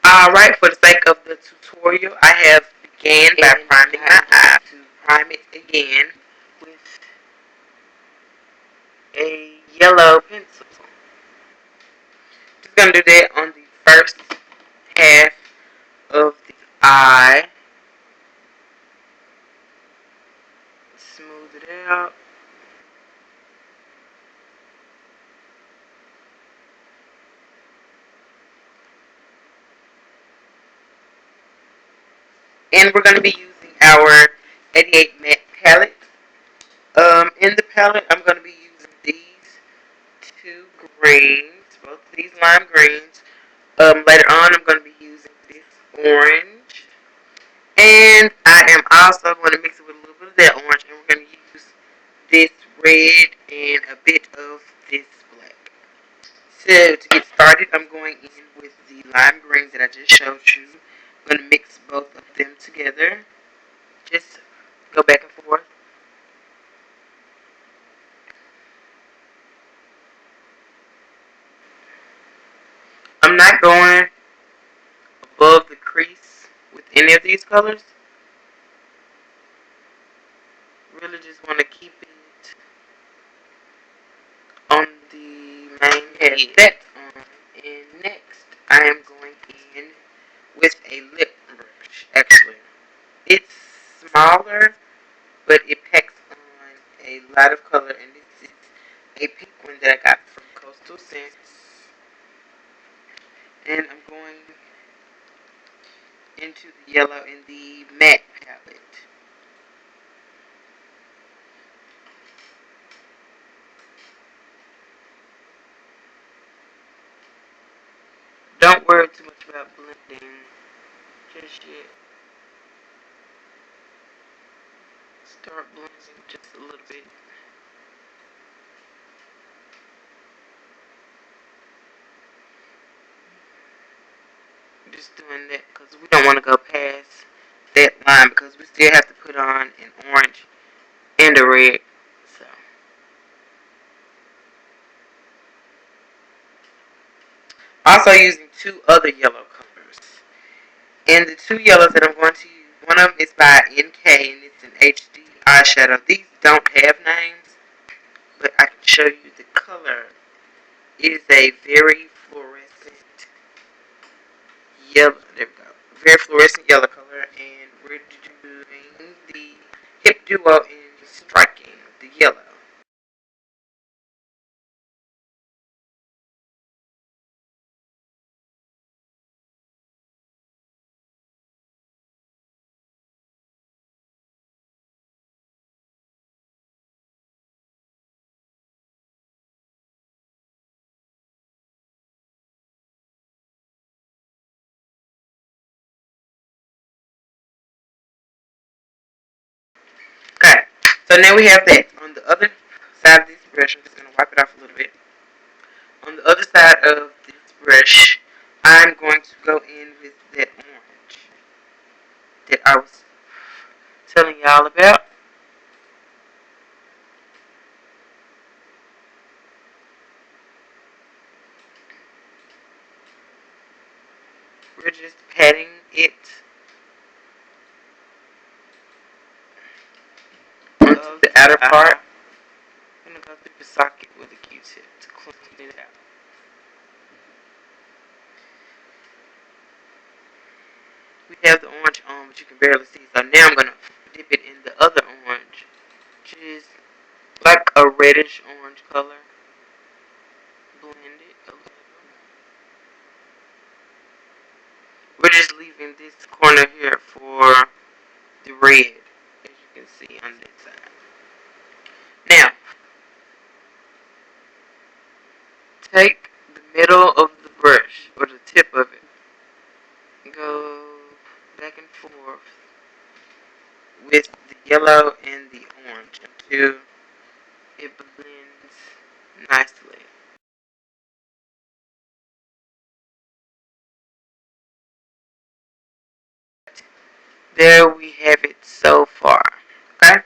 Alright, for the sake of the tutorial, I have began by priming my eye. To prime it again with a yellow pencil. Just going to do that on the first half of the eye. Smooth it out. And we're going to be using our 88 matte palette. In the palette, I'm going to be using these two greens, both of these lime greens. Later on, I'm going to be using this orange. And I am also going to mix it with a little bit of that orange. And we're going to use this red and a bit of this black. So, to get started, I'm going in with the lime greens that I just showed you. I'm going to mix both of them together. Just go back and forth. I'm not going above the crease with any of these colors. Really just want to keep it on the main head. That's on. And next, I am going in with a lip brush. Actually, it's smaller, but it packs on a lot of color. And this is a pink one that I got from Coastal Scents. And I'm going into the yellow in the matte palette. Don't worry too much about blending just yet. Start blending just a little bit. Just doing that because we don't want to go past that line because we still have to put on an orange and a red. So, also using two other yellow colors. And the two yellows that I'm going to use, one of them is by NK and it's an HD eyeshadow. These don't have names, but I can show you the color. It is a very fluorescent yellow. There we go. Very fluorescent yellow color, and we're doing the hip duo in striking the yellow. Okay, so now we have that. On the other side of this brush, I'm just going to wipe it off a little bit. On the other side of this brush, I'm going to go in with that orange that I was telling y'all about. We're just patting it onto the outer part. I'm going to go through the socket with a Q-tip to clean it out. We have the orange on, but you can barely see. So now I'm going to dip it in the other orange, which is like a reddish orange color. Blend it a little. We're just leaving this corner here for the red, as you can see on this side. Now, take the middle of the brush, or the tip of it, go back and forth with the yellow and the orange until it blends nicely. There we have it so far. Okay?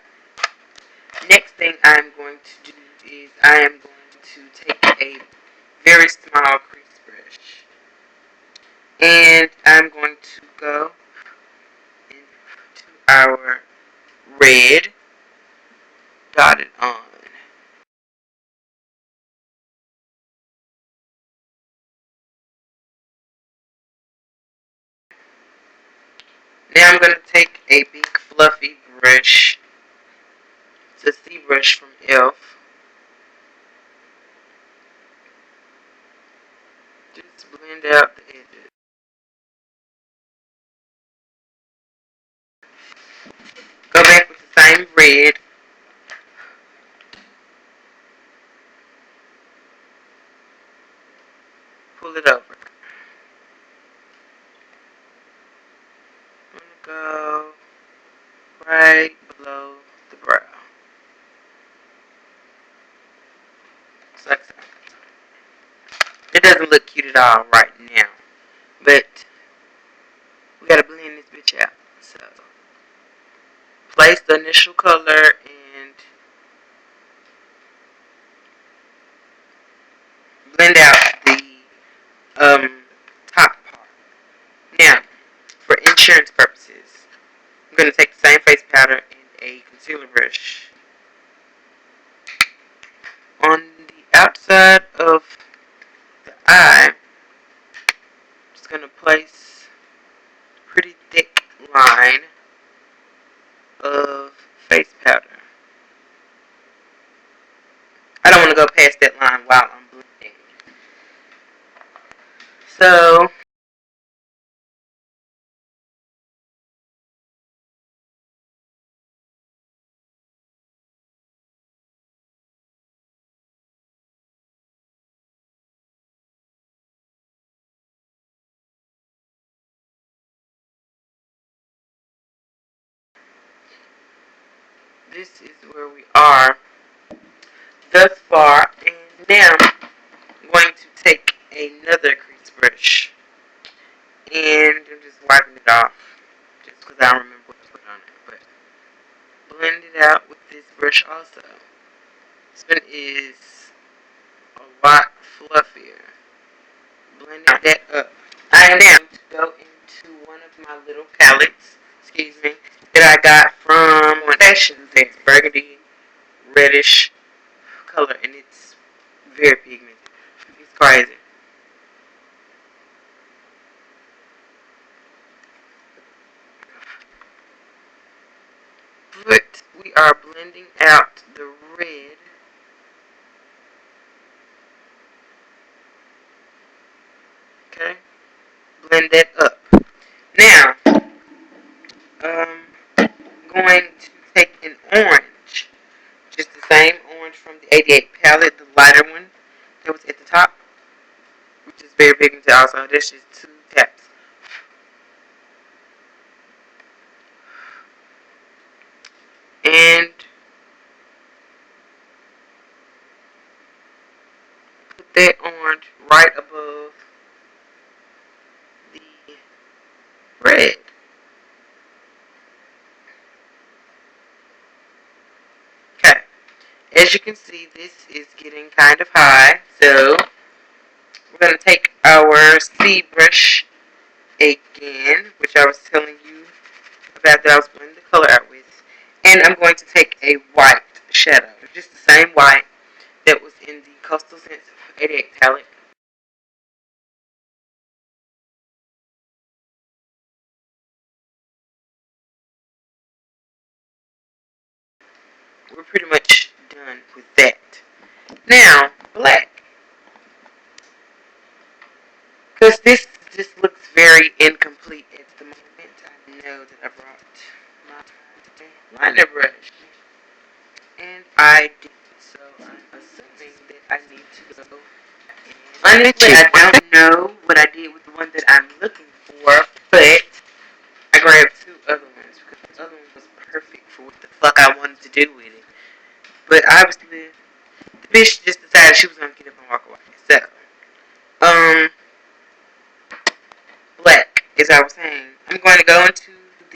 Next thing I'm going to do is I am going to take a very small crease brush. And I'm our red dotted on. Now I'm going to take a big fluffy brush. It's a C brush from e.l.f. Just blend out the edges. Go back with the same red. Pull it over. I'm going to go right below the brow. Just like so. It doesn't look cute at all right now. But we got to blend this bitch out. So place the initial color and blend out the top part. Now, for insurance purposes, I'm going to take the same face powder and a concealer brush. On the outside of the eye, I'm just going to place a pretty thick line of face powder. I don't want to go past that line while I'm blending. So, this is where we are thus far. And now, I'm going to take another crease brush. And I'm just wiping it off. Just because I don't remember what to put on it. But blend it out with this brush also. This one is a lot fluffier. Blend that up. I am now to go into one of my little palettes, that I got from Fashions. It's burgundy, reddish color, and it's very pigmented. It's crazy. But we are blending out the red. Okay, blend that up. Now, going to take an orange, just the same orange from the 88 palette, the lighter one that was at the top, which is very big into also. That's just 2 taps. And put that orange right above the red. Okay. As you can see, this is getting kind of high, so we're going to take our C brush again, which I was telling you about that I was blending the color out with, and I'm going to take a white shadow, just the same white that was in the Coastal Scents 88 palette. We're pretty much done with that. Now, black. Because this just looks very incomplete at the moment. I know that I brought my liner brush. And I did. So I'm assuming that I need to go. Honestly, I don't know what I did with the one that I'm looking for, but I grabbed 2 other ones because the other one was perfect for what the fuck I wanted to do with it. But obviously, the bitch just decided she was gonna get up and walk away. So, black, as I was saying, I'm going to go into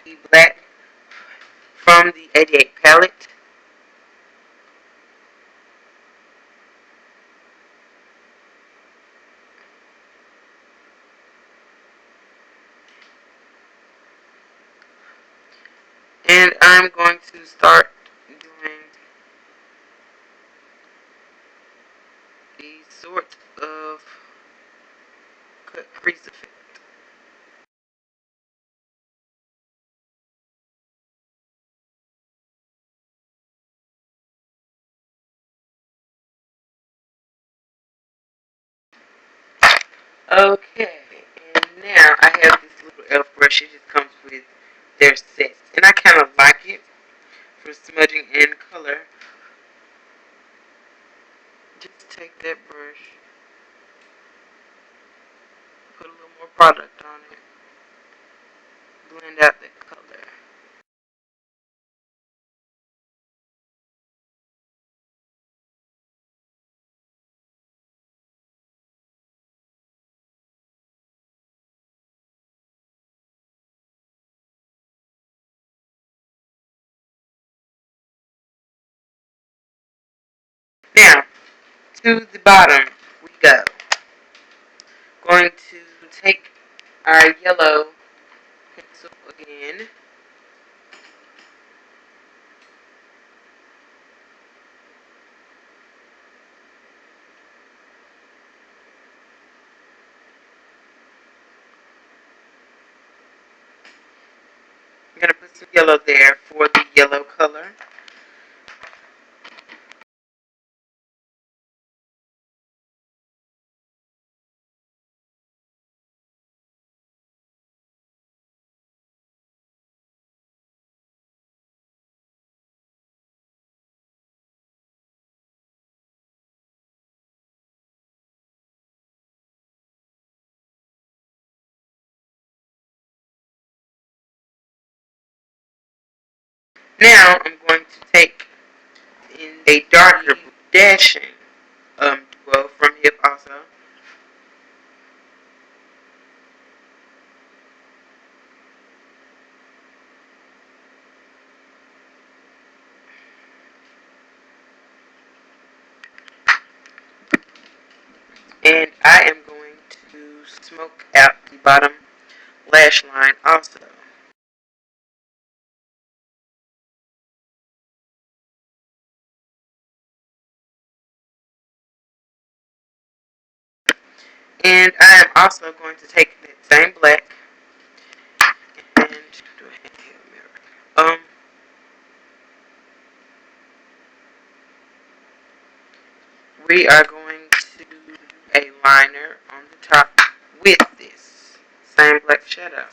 the black from the 88 palette. And I'm going to start doing these sorts of cut crease effect. Okay, and now I have this little elf brush. It just comes with their sets, and I kind of like it for smudging in color. Just take that brush, put a little more product on it, blend out that color. Now, to the bottom we go. Going to take our yellow pencil again. I'm going to put some yellow there for the yellow color. Now I'm going to take in a darker dashing duo from Hip also. And I am going to smoke out the bottom lash line also. And I am also going to take that same black and do a handheld mirror. We are going to do a liner on the top with this same black shadow.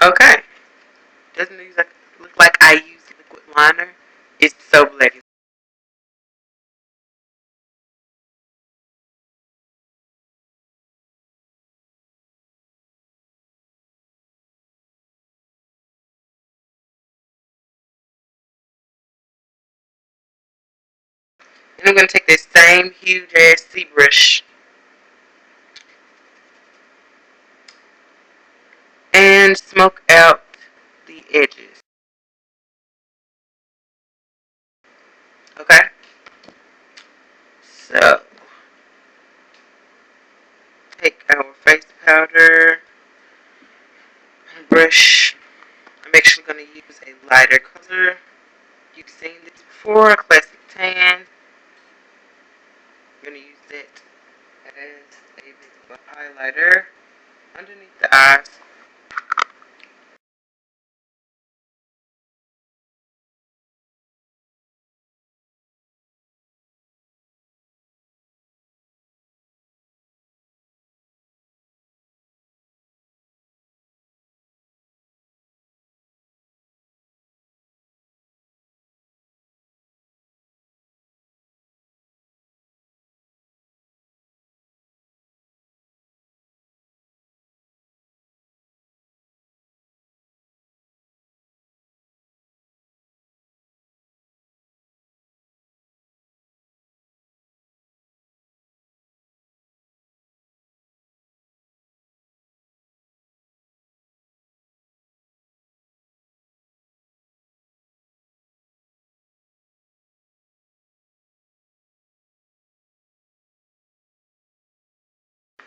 Okay. Doesn't it look like I use liquid liner? It's so black. And I'm going to take this same huge ass C brush and smoke out the edges. Okay? So, take our face powder and brush. I'm actually going to use a lighter color. You've seen this before, a classic tan. I'm going to use it as a bit of a highlighter underneath the eyes.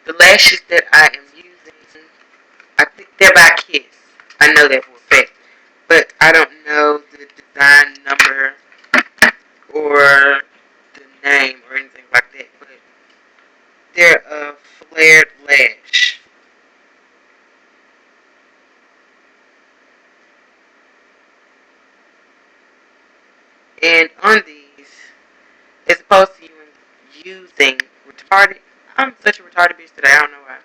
The lashes that I am using, I think they're by Kiss. I know that for a fact. But I don't know the design number or the name or anything like that. But they're a flared lash. And on these, as opposed to you using retarded, I'm such a retarded bitch today, I don't know why.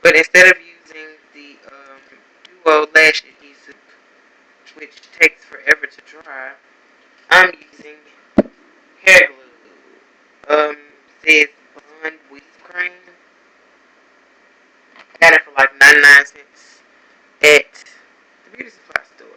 But instead of using the Duo Lash Adhesive, which takes forever to dry, I'm using hair glue. Says Bond Wheat Cream. I got it for like 99 cents at the beauty supply store.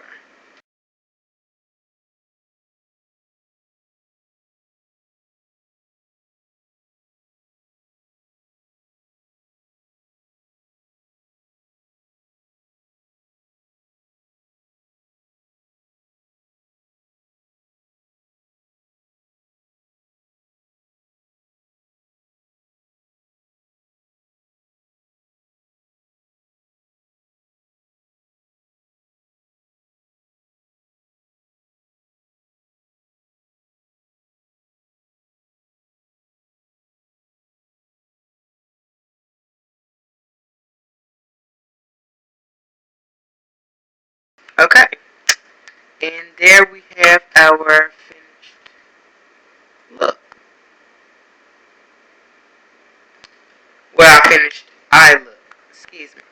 Okay, and there we have our finished look. Well, finished eye look. Excuse me.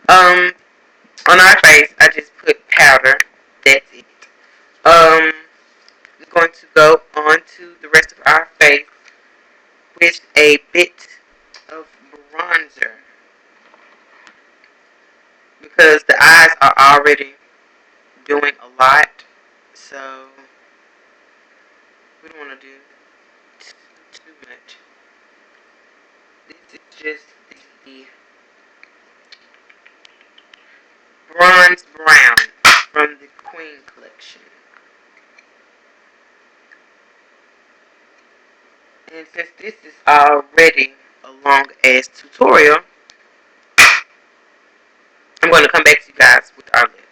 Um, on our face, I just put powder. That's it. We're going to go on to the rest of our face with a bit of bronzer because the eyes are already doing a lot, so we don't want to do too much. This is just the bronze brown from the Queen collection. And since this is already a long ass tutorial, I'm going to come back to you guys with our lips.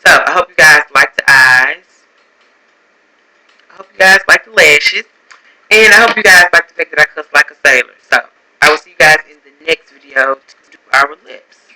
So I hope you guys like the eyes. I hope you guys like the lashes. And I hope you guys like the fact that I cuss like a sailor. So I will see you guys in the next video to do our lips.